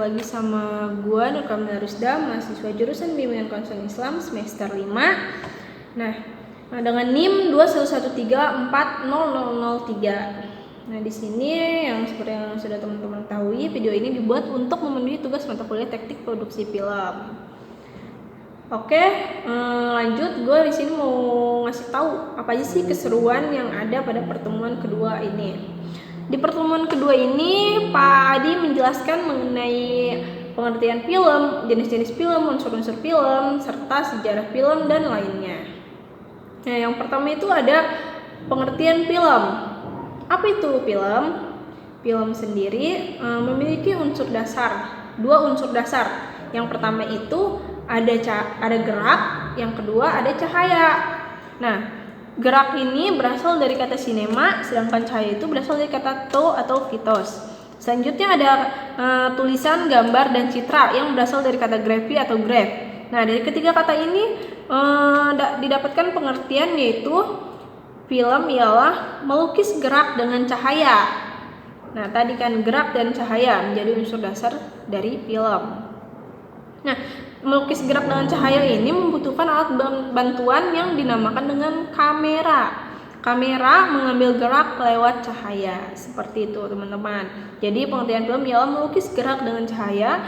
lagi sama gua Nurkamila Rusda, mahasiswa jurusan Bimbingan Konseling Islam semester 5. Nah, dengan NIM 211340003. Nah, di sini yang seperti yang sudah teman-teman ketahui, video ini dibuat untuk memenuhi tugas mata kuliah teknik produksi film. Oke, lanjut. Gue di sini mau ngasih tahu apa aja sih keseruan yang ada pada pertemuan kedua ini. Di pertemuan kedua ini, Pak Adi menjelaskan mengenai pengertian film, jenis-jenis film, unsur-unsur film, serta sejarah film dan lainnya. Nah, yang pertama itu ada pengertian film. Apa itu film? Film sendiri memiliki unsur dasar, 2 unsur dasar. Yang pertama itu ada gerak, yang kedua ada cahaya. Nah, gerak ini berasal dari kata sinema, sedangkan cahaya itu berasal dari kata to atau phytos. Selanjutnya ada tulisan, gambar, dan citra yang berasal dari kata graphy atau graph. Nah, dari ketiga kata ini didapatkan pengertian, yaitu film ialah melukis gerak dengan cahaya. Nah, tadi kan gerak dan cahaya menjadi unsur dasar dari film. Nah, melukis gerak dengan cahaya ini membutuhkan alat bantuan yang dinamakan dengan kamera. Kamera mengambil gerak lewat cahaya, seperti itu teman-teman. Jadi pengertian film ialah melukis gerak dengan cahaya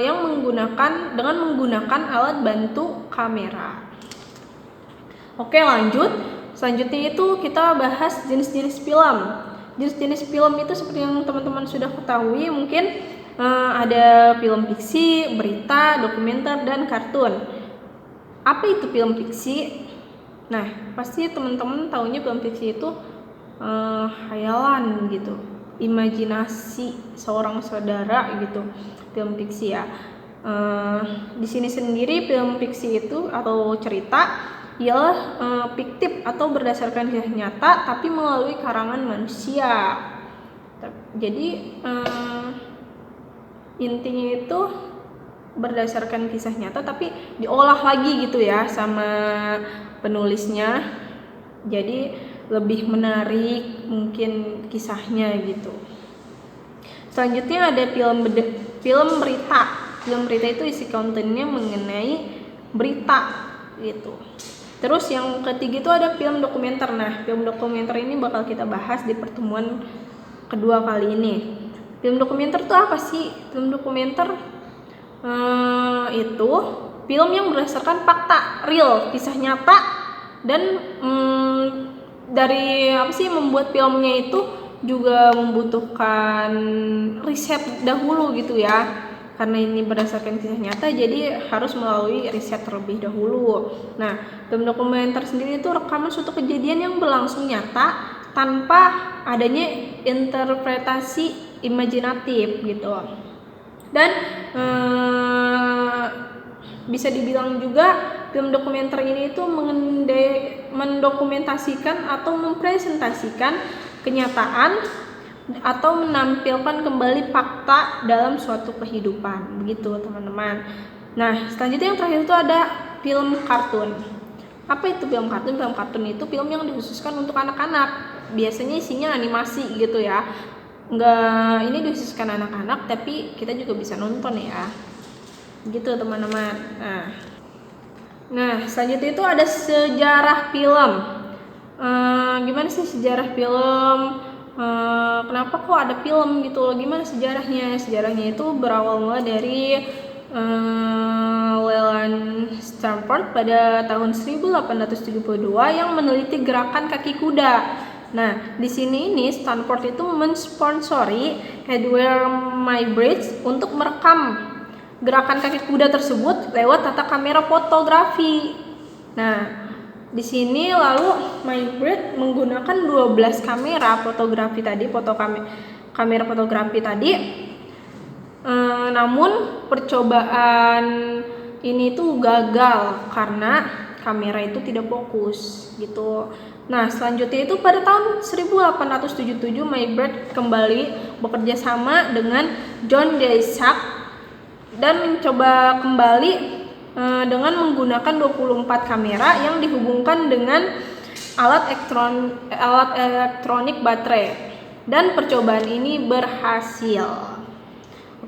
yang menggunakan alat bantu kamera. Oke, lanjut. Selanjutnya itu kita bahas jenis-jenis film. Jenis-jenis film itu seperti yang teman-teman sudah ketahui, mungkin ada film fiksi, berita, dokumenter, dan kartun. Apa itu film fiksi? Nah, pasti teman-teman taunya film fiksi itu khayalan gitu, imajinasi seorang saudara gitu, film fiksi ya. Di sini sendiri film fiksi itu atau cerita ialah fiktif atau berdasarkan kisah nyata tapi melalui karangan manusia. Jadi intinya itu berdasarkan kisah nyata tapi diolah lagi gitu ya sama penulisnya, jadi lebih menarik mungkin kisahnya gitu. Selanjutnya ada film berita. Film berita itu isi kontennya mengenai berita gitu. Terus yang ketiga itu ada film dokumenter. Nah, film dokumenter ini bakal kita bahas di pertemuan kedua kali ini. Film dokumenter itu apa sih? Film dokumenter itu film yang berdasarkan fakta real, kisah nyata, dan dari apa sih membuat filmnya itu juga membutuhkan riset dahulu gitu ya. Karena ini berdasarkan kisah nyata, jadi harus melalui riset terlebih dahulu. Nah, film dokumenter sendiri itu rekaman suatu kejadian yang berlangsung nyata tanpa adanya interpretasi imajinatif gitu. Dan bisa dibilang juga film dokumenter ini itu mendokumentasikan atau mempresentasikan kenyataan atau menampilkan kembali fakta dalam suatu kehidupan, begitu teman-teman. Nah, selanjutnya yang terakhir itu ada film kartun. Apa itu film kartun? Film kartun itu film yang dikhususkan untuk anak-anak. Biasanya isinya animasi gitu ya. Ini dikhususkan anak-anak, tapi kita juga bisa nonton ya, gitu teman-teman. Nah, selanjutnya itu ada sejarah film. Gimana sih sejarah film? Kenapa kok ada film gitu loh? Gimana sejarahnya? Sejarahnya itu berawal mulai dari Leland Stanford pada tahun 1872 yang meneliti gerakan kaki kuda. Nah, di sini Stanford itu mensponsori Edward Muybridge untuk merekam gerakan kaki kuda tersebut lewat tata kamera fotografi. Nah, di sini lalu Muybridge menggunakan 12 kamera fotografi tadi, kamera fotografi tadi. Namun percobaan ini tuh gagal karena kamera itu tidak fokus gitu. Nah, selanjutnya itu pada tahun 1877 Muybridge kembali bekerja sama dengan John Daisac dan mencoba kembali dengan menggunakan 24 kamera yang dihubungkan dengan alat elektronik baterai, dan percobaan ini berhasil.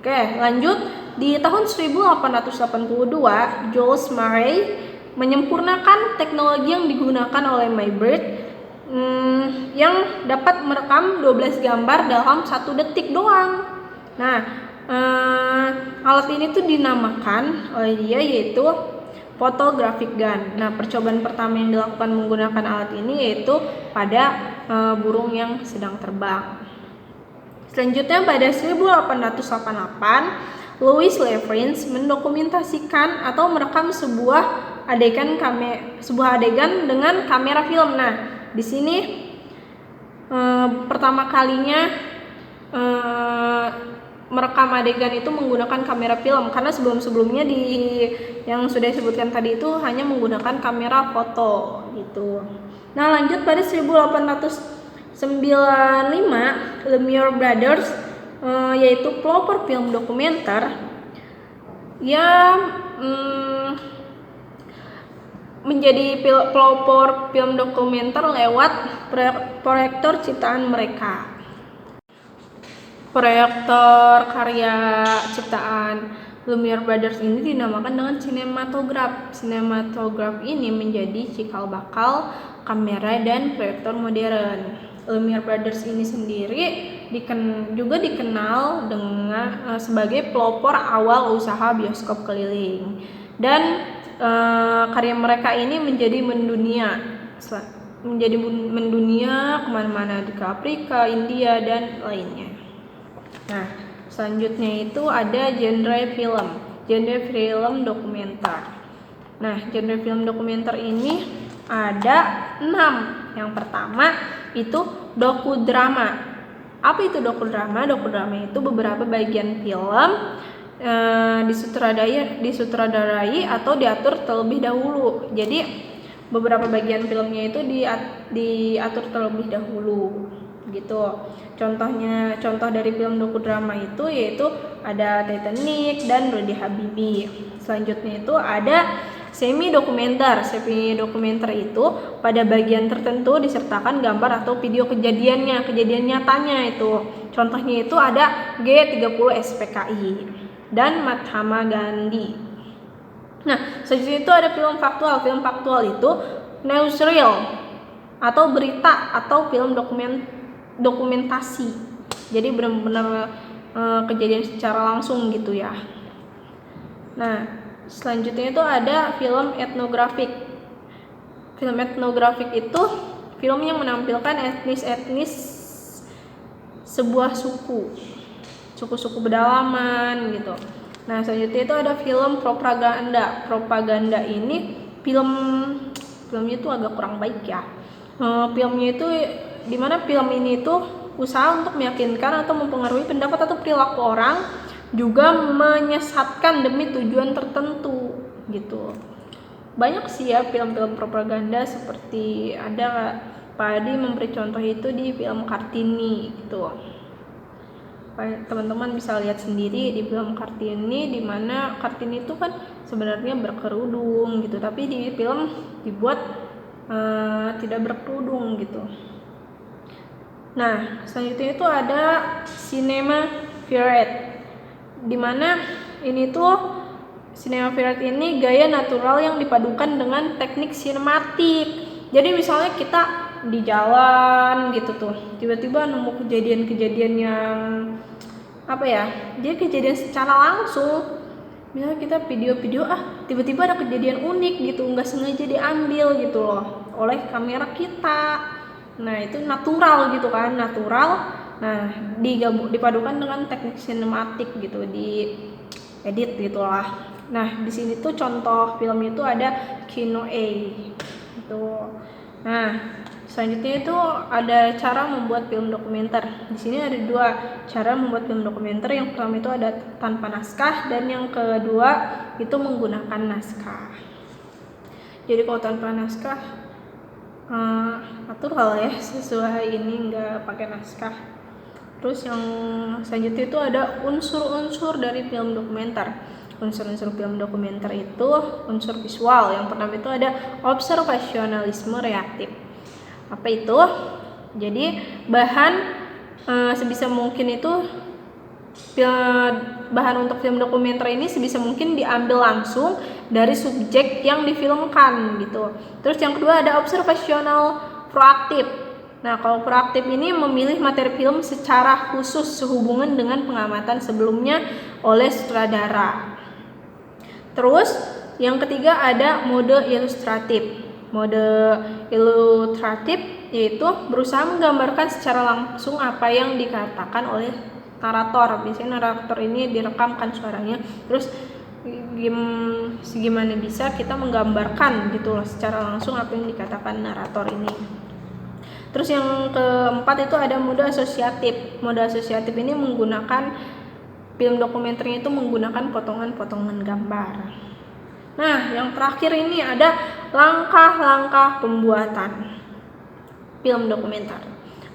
Oke, lanjut. Di tahun 1882, Jules Murray menyempurnakan teknologi yang digunakan oleh Maybird yang dapat merekam 12 gambar dalam 1 detik doang. Nah, alat ini tuh dinamakan oleh dia yaitu photographic gun. Nah, percobaan pertama yang dilakukan menggunakan alat ini yaitu pada burung yang sedang terbang. Selanjutnya pada 1888, Louis Lefrins mendokumentasikan atau merekam sebuah adegan dengan kamera film. Nah, di sini pertama kalinya merekam adegan itu menggunakan kamera film, karena sebelum-sebelumnya yang sudah disebutkan tadi itu hanya menggunakan kamera foto gitu. Nah, lanjut pada 1895, Lumiere Brothers yaitu pelopor film dokumenter yang menjadi pelopor film dokumenter lewat proyektor ciptaan mereka. Proyektor karya ciptaan Lumiere Brothers ini dinamakan dengan sinematograf. Sinematograf ini menjadi cikal bakal kamera dan proyektor modern. Lumiere Brothers ini sendiri juga dikenal dengan sebagai pelopor awal usaha bioskop keliling, dan karya mereka ini menjadi mendunia kemana-mana, di Afrika, India, dan lainnya. Nah, selanjutnya itu ada genre film dokumenter. Nah, genre film dokumenter ini ada 6. Yang pertama itu dokudrama. Apa itu dokudrama? Dokudrama itu beberapa bagian film disutradarai atau diatur terlebih dahulu. Jadi beberapa bagian filmnya itu diatur terlebih dahulu gitu. Contoh dari film dokudrama itu yaitu ada Titanic dan Rudy Habibie. Selanjutnya itu ada semi dokumenter. Semi dokumenter itu pada bagian tertentu disertakan gambar atau video kejadian nyatanya itu. Contohnya itu ada G30 SPKI dan Mahatma Gandhi. Nah, selanjutnya itu ada film faktual. Film faktual itu newsreel atau berita atau film dokumentasi. Jadi benar-benar kejadian secara langsung gitu ya. Nah, selanjutnya itu ada film etnografik. Film etnografik itu film yang menampilkan etnis sebuah suku pedalaman gitu. Nah, selanjutnya itu ada film propaganda. Propaganda ini filmnya itu agak kurang baik ya. Filmnya itu dimana film ini itu usaha untuk meyakinkan atau mempengaruhi pendapat atau perilaku orang, juga menyesatkan demi tujuan tertentu gitu. Banyak sih ya film-film propaganda, seperti ada Pak Adi memberi contoh itu di film Kartini gitu. Teman-teman bisa lihat sendiri di film Kartini, di mana Kartini itu kan sebenarnya berkerudung gitu, tapi di film dibuat tidak berkerudung gitu. Nah, selanjutnya itu ada cinema verite, dimana ini tuh cinema verite ini gaya natural yang dipadukan dengan teknik sinematik. Jadi misalnya kita di jalan gitu tuh, tiba-tiba nemu kejadian-kejadian yang jadi kejadian secara langsung. Misalnya kita video-video tiba-tiba ada kejadian unik gitu, nggak sengaja diambil gitu loh oleh kamera kita. Nah, itu natural gitu kan, natural. Nah, dipadukan dengan teknik sinematik gitu, di edit gitulah. Nah, di sini tuh contoh film itu ada Kino A gitu. Nah, selanjutnya itu ada cara membuat film dokumenter. Di sini ada 2 cara membuat film dokumenter. Yang pertama itu ada tanpa naskah, dan yang kedua itu menggunakan naskah. Jadi kalau tanpa naskah natural ya, sesuai ini nggak pakai naskah. Terus yang selanjutnya itu ada unsur-unsur dari film dokumenter. Unsur-unsur film dokumenter itu unsur visual. Yang pertama itu ada observasionalisme reaktif. Apa itu? Jadi bahan sebisa mungkin itu bahan untuk film dokumenter ini sebisa mungkin diambil langsung dari subjek yang difilmkan gitu. Terus yang kedua ada observasional proaktif. Nah, kalau proaktif ini memilih materi film secara khusus sehubungan dengan pengamatan sebelumnya oleh sutradara. Terus yang ketiga ada mode ilustratif. Mode ilustratif yaitu berusaha menggambarkan secara langsung apa yang dikatakan oleh narator. Biasanya narator ini direkamkan suaranya, terus gimana bisa kita menggambarkan gitu loh secara langsung apa yang dikatakan narator ini. Terus yang keempat itu ada mode asosiatif. Mode asosiatif ini menggunakan film dokumenternya itu menggunakan potongan-potongan gambar. Nah, yang terakhir ini ada langkah-langkah pembuatan film dokumenter.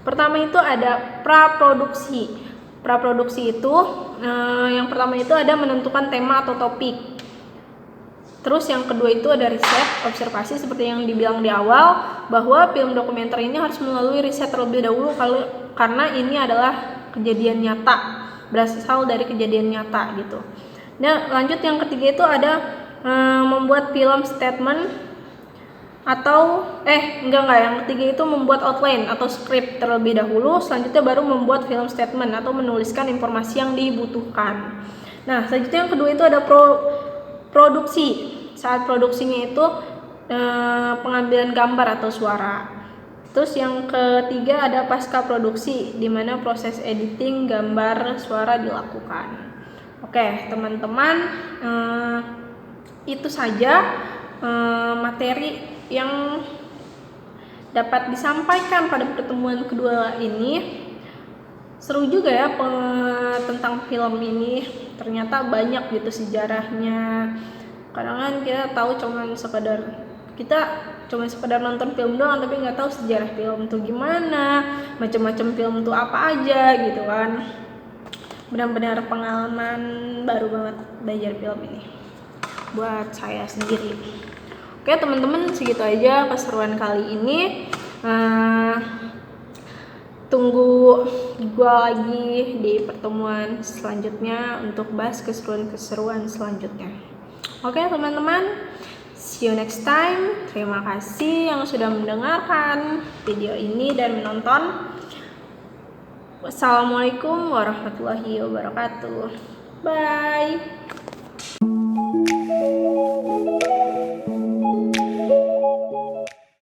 Pertama itu ada praproduksi. Praproduksi itu yang pertama itu ada menentukan tema atau topik. Terus yang kedua itu ada riset, observasi seperti yang dibilang di awal bahwa film dokumenter ini harus melalui riset terlebih dahulu karena ini adalah kejadian nyata, berasal dari kejadian nyata gitu. Nah, lanjut yang ketiga itu ada membuat film statement atau yang ketiga itu membuat outline atau script terlebih dahulu, selanjutnya baru membuat film statement atau menuliskan informasi yang dibutuhkan. Nah, selanjutnya yang kedua itu ada produksi. Saat produksinya itu pengambilan gambar atau suara. Terus yang ketiga ada pasca produksi, di mana proses editing gambar suara dilakukan. Oke, teman-teman, itu saja materi yang dapat disampaikan pada pertemuan kedua ini. Seru juga ya tentang film ini, ternyata banyak gitu sejarahnya. Kadang kan kita tahu kita cuma sekedar nonton film doang, tapi nggak tahu sejarah film tuh gimana, macam-macam film tuh apa aja gitu kan. Benar-benar pengalaman baru banget belajar film ini buat saya sendiri. Oke teman-teman, segitu aja keseruan kali ini. Tunggu gua lagi di pertemuan selanjutnya untuk bahas keseruan-keseruan selanjutnya. Oke teman-teman, see you next time. Terima kasih yang sudah mendengarkan video ini dan menonton. Wassalamualaikum warahmatullahi wabarakatuh. Bye.